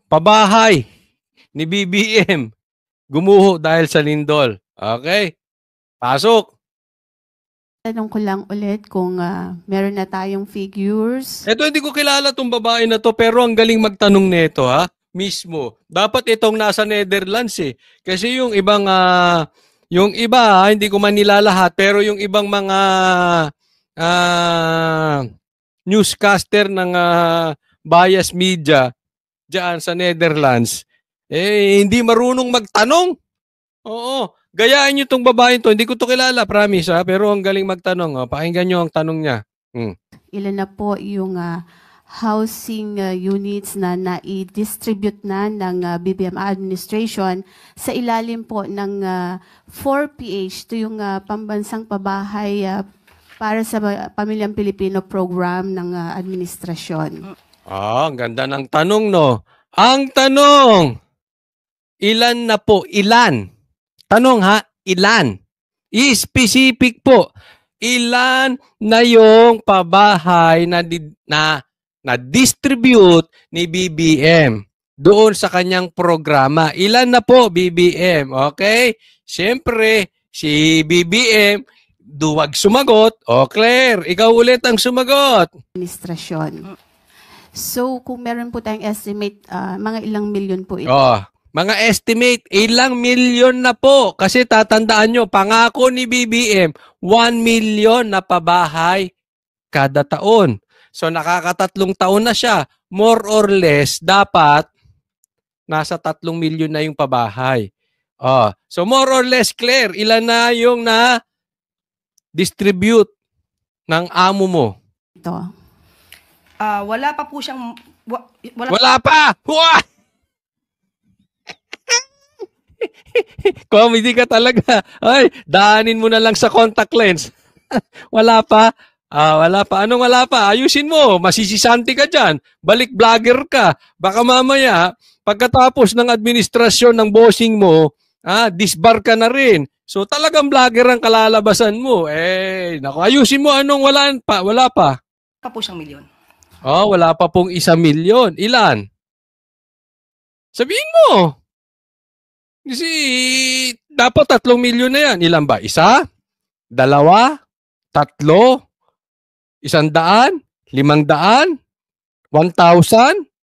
pabahay ni BBM. Gumuho dahil sa lindol. Okay? Pasok. Tanong ko lang ulit kung meron na tayong figures. Ito, hindi ko kilala tong babae na to, pero ang galing magtanong nito, ha? Mismo. Dapat itong nasa Netherlands, eh. Kasi yung ibang, yung iba, hindi ko man nilalahat, pero yung ibang mga newscaster ng bias media dyan sa Netherlands, eh, hindi marunong magtanong. Oo. Gayahin nyo itong babae to. Hindi ko to kilala, promise, ha? Pero ang galing magtanong. Oh. Pakinggan nyo ang tanong niya. Ilan na po yung housing units na na-distribute na ng BBM administration sa ilalim po ng 4PH, ito yung pambansang pabahay para sa Pamilyang Pilipino program ng administrasyon. Ang ganda ng tanong, no? Ang tanong, ilan na po? Ilan? Tanong, ha? Ilan? I-specific po. Ilan na yung pabahay na distribute ni BBM doon sa kanyang programa? Ilan na po, BBM? Okay? Siyempre, si BBM, duwag sumagot. O, Claire, ikaw ulit ang sumagot. Administrasyon. So, kung meron po tayong estimate, mga ilang milyon po ito? Mga estimate, ilang milyon na po. Kasi tatandaan nyo, pangako ni BBM, 1 million na pabahay kada taon. So nakakatatlong taon na siya. More or less, dapat nasa 3 milyon na yung pabahay. So more or less, Claire, ilan na yung na-distribute ng amo mo? Ito. Wala pa po siyang... Wala pa! Comedy ka talaga. Ay, daanin mo na lang sa contact lens. Wala pa? Wala pa. Anong wala pa? Ayusin mo. Masisisanti ka dyan. Balik vlogger ka. Baka mamaya, pagkatapos ng administrasyon ng bossing mo, disbar ka na rin. So talagang vlogger ang kalalabasan mo. Naku, ayusin mo. Anong wala pa? Wala pa. Wala pa po siyang milyon. Wala pa pong 1 milyon. Ilan? Sabihin mo. Kasi dapat 3 milyon na yan. Ilan ba? 1? 2? 3? 100? 500? 1,000?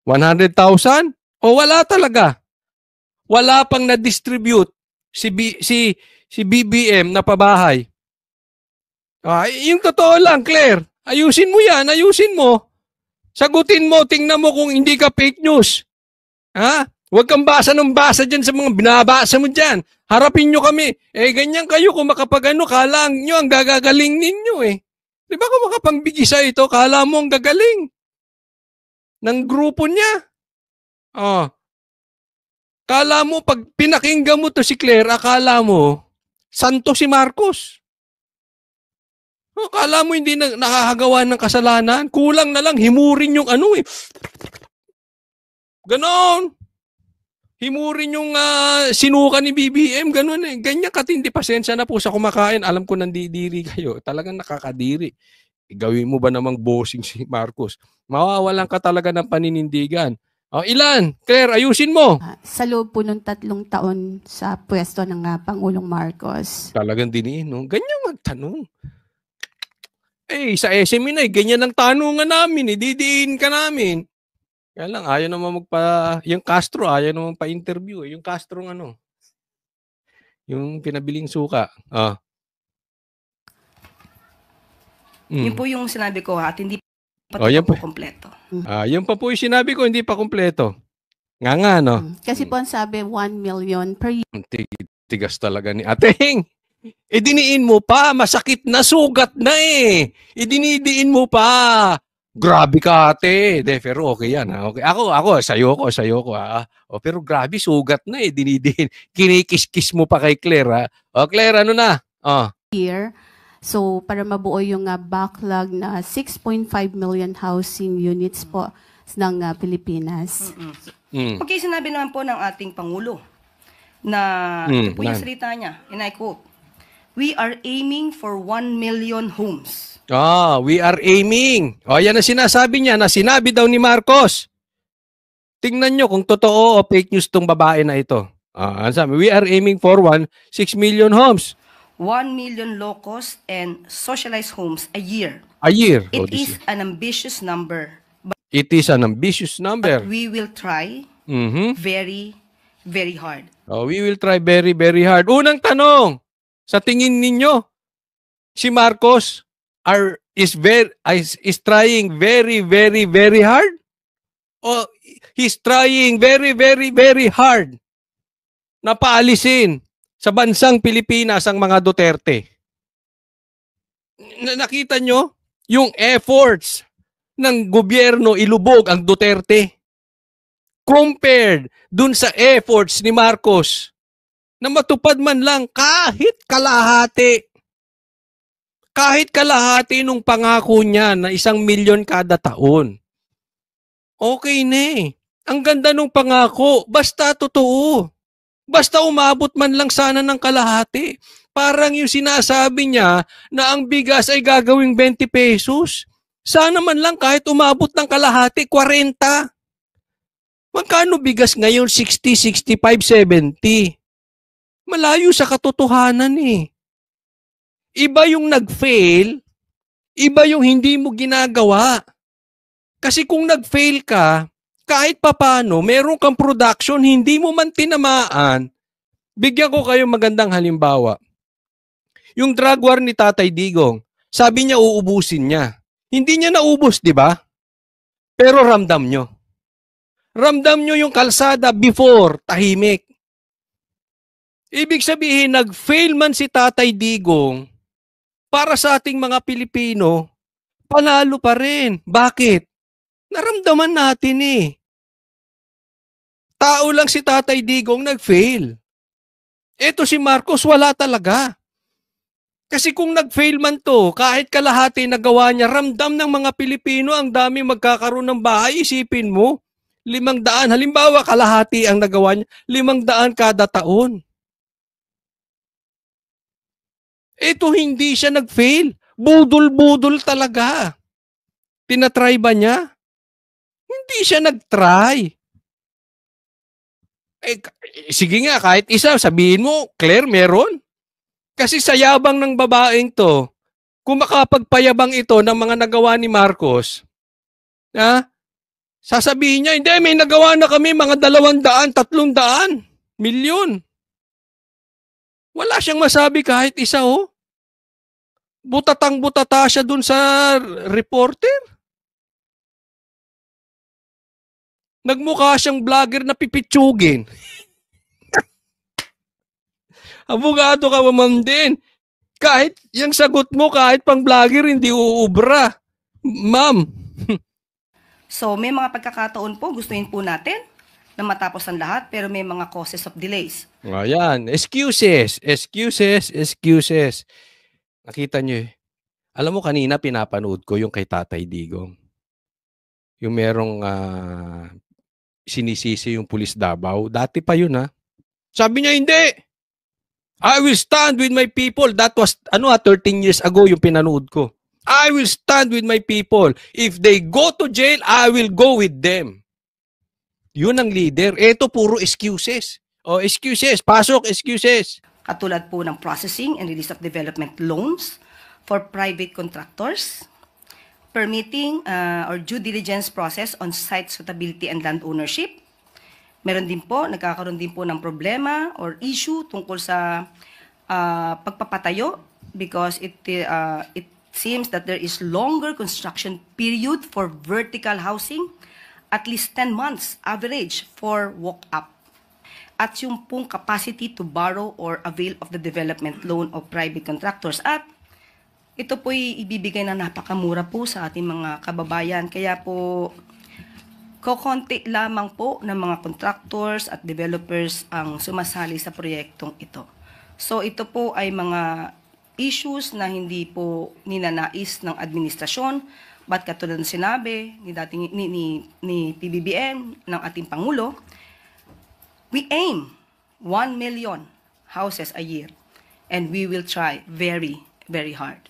100,000? O wala talaga. Wala pang na-distribute si BBM na pabahay. Yung totoo lang, Claire. Ayusin mo yan. Ayusin mo. Sagutin mo. Tingnan mo kung hindi ka fake news. Huwag kang basa ng basa dyan sa mga binabasa mo dyan. Harapin nyo kami. Ganyan kayo kung makapagano, kala nyo ang gagagaling ninyo eh. Di ba kung makapangbigisa ito, kala mo ang gagaling ng grupo niya. Kala mo, pag pinakinggan mo to si Claire, akala mo, santo si Marcos. Kala mo hindi nakakagawa ng kasalanan. Kulang na lang, himurin yung ano eh. Ganon. Himurin yung sinuka ni BBM, ganun eh. Ganyan katindi, pasensya na po sa kumakain. Alam ko nandidiri kayo. Talagang nakakadiri. Gawin mo ba namang bossing si Marcos? Mawawalan ka talaga ng paninindigan. Ilan? Claire, ayusin mo. Sa loob po ng 3 taon sa pwesto ng Pangulong Marcos. Talagang diniin, no? Ganyan magtanong. Sa SME ganyan ang tanungan namin. Didiin ka namin. Kaya lang, ayaw naman yung Castro, ayaw naman pa-interview. Yung Castro yung pinabiling suka. Yun po yung sinabi ko at hindi pa po kompleto. Yun pa po yung sinabi ko, hindi pa kompleto. Nga, no? Kasi po ang sabi, 1 million per year. Tigas talaga ni Ateng. Diniin mo pa, masakit na, sugat na eh. Dinidiin mo pa. Grabe ka ate. Pero okay yan. Okay. Ako, sayo ko. Pero grabe, sugat na eh. Dinidiin. Kinikis-kis mo pa kay Claire. Claire, ano na? Here. So, para mabuo yung backlog na 6.5 million housing units po ng Pilipinas. Okay, sinabi naman po ng ating Pangulo na ito po yung salita niya. And I quote, "We are aiming for 1 million homes." We are aiming. Yan ang sinasabi niya na sinabi daw ni Marcos. Tingnan nyo kung totoo o fake news tong babae na ito. Ano sabi? We are aiming for 6 million homes 1 million low-cost and socialized homes a year. a year. It is an ambitious number, It is an ambitious number. but we will try Mhm. very, very hard. We will try very, very hard. Unang tanong, sa tingin ninyo, si Marcos is trying very, very, very hard? O he's trying very, very, very hard na paalisin sa bansang Pilipinas ang mga Duterte? Nakita nyo yung efforts ng gobyerno ilubog ang Duterte compared dun sa efforts ni Marcos na matupad man lang kahit kalahati. Kahit kalahati nung pangako niya na 1 milyon kada taon. Okay na eh. Ang ganda nung pangako, basta totoo. Basta umabot man lang sana ng kalahati. Parang yung sinasabi niya na ang bigas ay gagawing 20 pesos. Sana man lang kahit umabot ng kalahati, 40. Magkano bigas ngayon? 60, 65, 70. Malayo sa katotohanan eh. Iba yung nag-fail, iba yung hindi mo ginagawa. Kasi kung nag-fail ka, kahit papano, meron kang production, hindi mo man tinamaan. Bigyan ko kayo magandang halimbawa. Yung drug war ni Tatay Digong, sabi niya uubusin niya. Hindi niya naubos, di ba? Pero ramdam nyo. Ramdam nyo yung kalsada before tahimik. Ibig sabihin, nag-fail man si Tatay Digong, para sa ating mga Pilipino, panalo pa rin. Bakit? Naramdaman natin eh. Tao lang si Tatay Digong nag-fail. Eto si Marcos, wala talaga. Kasi kung nag-fail man to, kahit kalahati nagawa niya, ramdam ng mga Pilipino, ang dami magkakaroon ng bahay, isipin mo. 500, halimbawa kalahati ang nagawa niya, 500 kada taon. Ito hindi siya nag-fail. Budol-budol talaga. Tinatry ba niya? Hindi siya nag-try. Sige nga, kahit isa, sabihin mo, Claire, meron. Kasi sa yabang ng babaeng to, kung makapagpayabang ito ng mga nagawa ni Marcos, sasabihin niya, hindi, may nagawa na kami mga 200, 300 milyon. Wala siyang masabi kahit isa, oh. Butatang-butata siya dun sa reporter. Nagmukha siyang vlogger na pipitsugin. Abogado ka ma'am din. Kahit yung sagot mo, kahit pang vlogger, hindi uubra. Ma'am. So may mga pagkakataon po, gustuin po natin na matapos ang lahat, pero may mga causes of delays. Ayan. Excuses. Nakita niyo eh. Alam mo, kanina pinapanood ko yung kay Tatay Digong. Yung merong sinisisi yung pulis Davao. Dati pa yun ha. Sabi niya, hindi. I will stand with my people. That was 13 years ago yung pinanood ko. I will stand with my people. If they go to jail, I will go with them. Yun ang leader. Ito puro excuses. Excuses. Pasok, excuses. Katulad po ng processing and release of development loans for private contractors, permitting or due diligence process on site suitability and land ownership. Meron din po, nagkakaroon din po ng problema or issue tungkol sa pagpapatayo because it seems that there is longer construction period for vertical housing, at least 10 months average for walk-up. At yung pong capacity to borrow or avail of the development loan of private contractors. At ito po'y ibibigay na napakamura po sa ating mga kababayan. Kaya po, kokonti lamang po ng mga contractors at developers ang sumasali sa proyektong ito. So ito po ay mga issues na hindi po ninanais ng administrasyon, but katulad ng sinabi ni PBBM ng ating Pangulo, we aim 1 million houses a year and we will try very, very hard.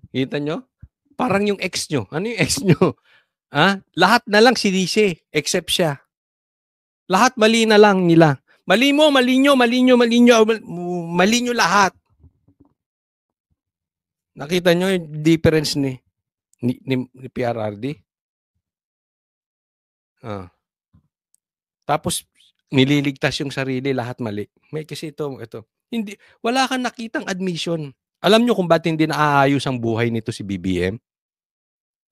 Kita nyo? Parang yung ex nyo. Ano yung ex nyo? Lahat na lang sinisi, except siya. Lahat mali na lang nila. Mali mo, mali nyo, mali nyo, mali nyo, mali nyo lahat. Nakita nyo yung difference ni PRRD? Tapos, nililigtas yung sarili, lahat mali. May kasi ito. Hindi, wala kang nakitang admission. Alam nyo kung ba't hindi naaayos ang buhay nito si BBM?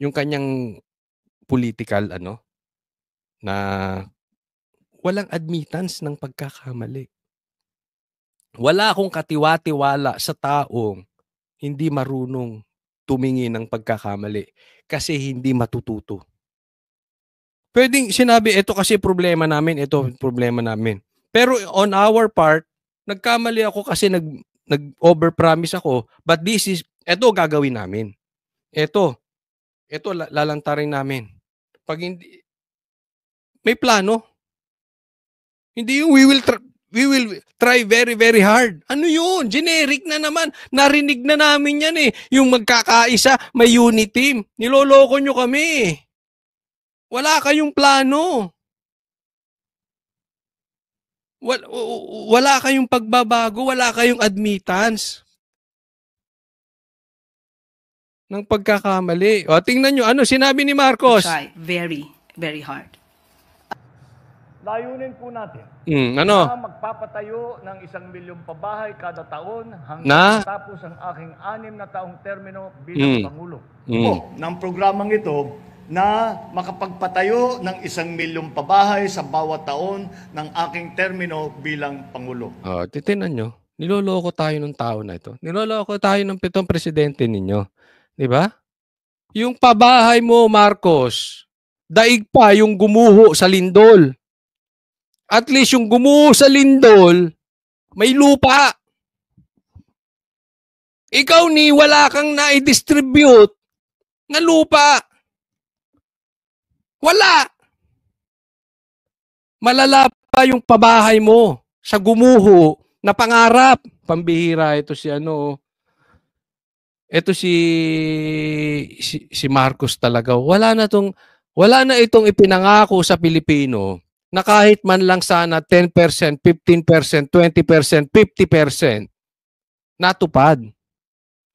Yung kanyang political, na walang admittance ng pagkakamali. Wala akong katiwa-tiwala sa taong hindi marunong tumingin ng pagkakamali kasi hindi matututo. Pwedeng sinabi, ito kasi problema namin, ito problema namin. Pero on our part, nagkamali ako kasi nag-overpromise ako, but ito gagawin namin. Ito lalantarin namin. Pag hindi, may plano. Hindi yung we will try very, very hard. Ano yun? Generic na naman. Narinig na namin yan eh. Yung magkakaisa, may unit team. Niloloko nyo kami. Wala kayong plano. Wala kayong pagbabago. Wala kayong admittance ng pagkakamali. O, tingnan nyo. Ano sinabi ni Marcos? Try very, very hard. Layunin po natin Ano? na magpapatayo ng 1 milyong pabahay kada taon hanggang Na? matapos ang aking 6 na taong termino bilang Pangulo. Ng programang ito na makapagpatayo ng 1 milyong pabahay sa bawat taon ng aking termino bilang Pangulo. Titinan nyo. Niloloko tayo ng tao na ito. Niloloko tayo ng 7 presidente ninyo. Di ba? Yung pabahay mo, Marcos, daig pa yung gumuho sa lindol. At least yung gumuho sa lindol, may lupa. Ikaw wala kang na-distribute na lupa. Wala. Malala pa yung pabahay mo sa gumuho na pangarap. Pambihira ito si Ito si Marcos talaga. Wala na itong ipinangako sa Pilipino na kahit man lang sana 10%, 15%, 20%, 50% natupad.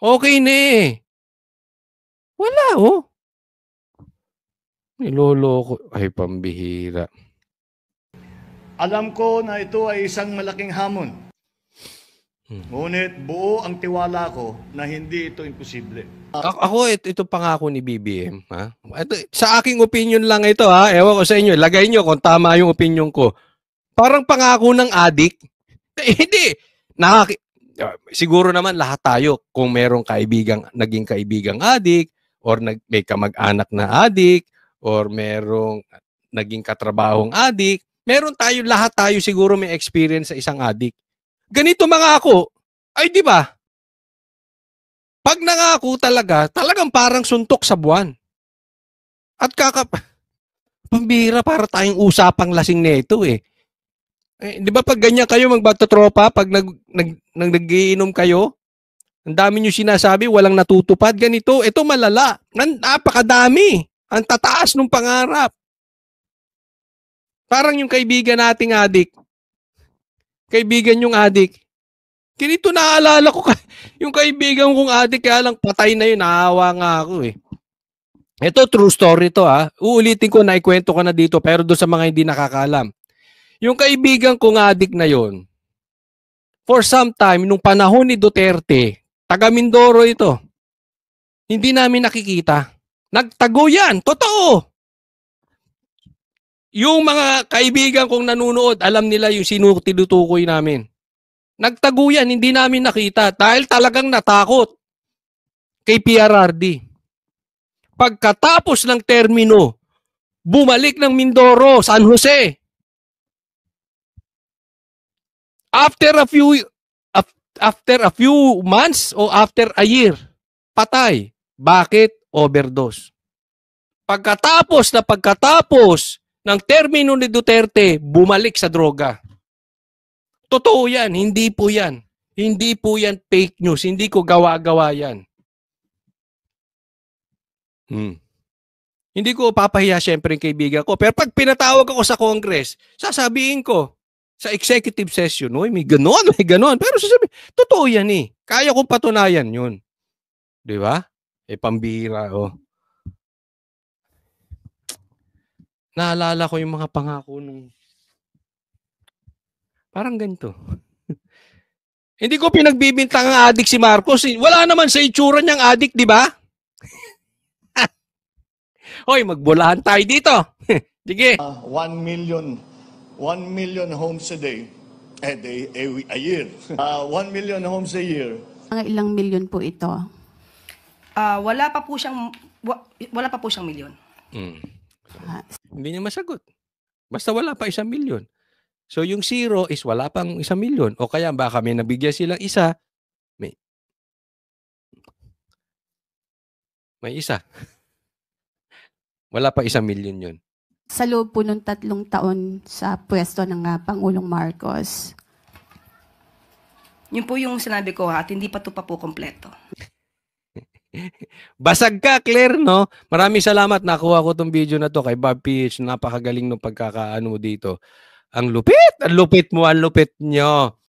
Okay na eh. Wala Niloloko. Ay, pambihira. Alam ko na ito ay isang malaking hamon. Ngunit buo ang tiwala ko na hindi ito imposible. Ako, ito pangako ni BBM. Ito, sa aking opinion lang ito. Ewan ko sa inyo. Lagay nyo kung tama yung opinion ko. Parang pangako ng adik. Hindi. Siguro naman lahat tayo kung merong naging kaibigang adik or may kamag-anak na adik or merong naging katrabahong adik. Lahat tayo siguro may experience sa isang adik. Ganito mangako. Ay, di ba? Pag nangako talagang parang suntok sa buwan. At pambira para tayong usapang lasing nito eh. Di ba pag ganyan kayo magbatropa, pag nagiinom kayo, ang dami nyo sinasabi, walang natutupad, ganito. Ito malala. Napakadami. Ang tataas ng pangarap. Parang yung kaibigan nating adik. Kaibigan yung adik. Ganito naalala ko yung kaibigan kong adik, kaya lang patay na yun. Naawa nga ako eh. Ito true story to Uulitin ko na ikwento ko na dito pero doon sa mga hindi nakakaalam. Yung kaibigan kong adik na yon, for some time, nung panahon ni Duterte, taga Mindoro ito, hindi namin nakikita. Nagtago yan. Totoo. Yung mga kaibigan kong nanunood, alam nila yung sino tinutukoy namin. Nagtago yan, hindi namin nakita dahil talagang natakot kay PRRD. Pagkatapos ng termino, bumalik ng Mindoro, San Jose. After a few months o after a year, patay. Bakit? Overdose. Pagkatapos ng termino ni Duterte, bumalik sa droga. Totoo yan, hindi po yan. Hindi po yan fake news, hindi ko gawa-gawa yan. Hindi ko papahiya syempre yung kaibigan ko. Pero pag pinatawag ako sa Congress, sasabihin ko sa executive session, "Uy, may ganon, may ganon." Pero sasabihin, totoo yan eh. Kaya kong patunayan yun. Di ba? Pambihira, oh. Naalala ko yung mga pangako nung parang ganito. Hindi ko pinagbibintang ang adik si Marcos. Wala naman sa itsura niyang adik, di ba? Hoy, magbulahan tayo dito. Sige. 1 million homes a day. A year. 1 million homes a year. Mga ilang milyon po ito? Wala pa po siyang milyon. Hindi niya masagot. Basta wala pa 1 milyon. So yung 0 is wala pang 1 milyon. O kaya baka may nabigyan silang isa, may isa. Wala pa 1 milyon yun. Sa loob po ng 3 taon sa pwesto ng Pangulong Marcos. Yun po yung sinabi ko at hindi pa ito pa po kompleto. Basag ka, Claire, no? Maraming salamat. Nakuha ko tong video na to kay Bob PH. Napakagaling ng pagkakaano mo dito. Ang lupit mo, ang lupit nyo.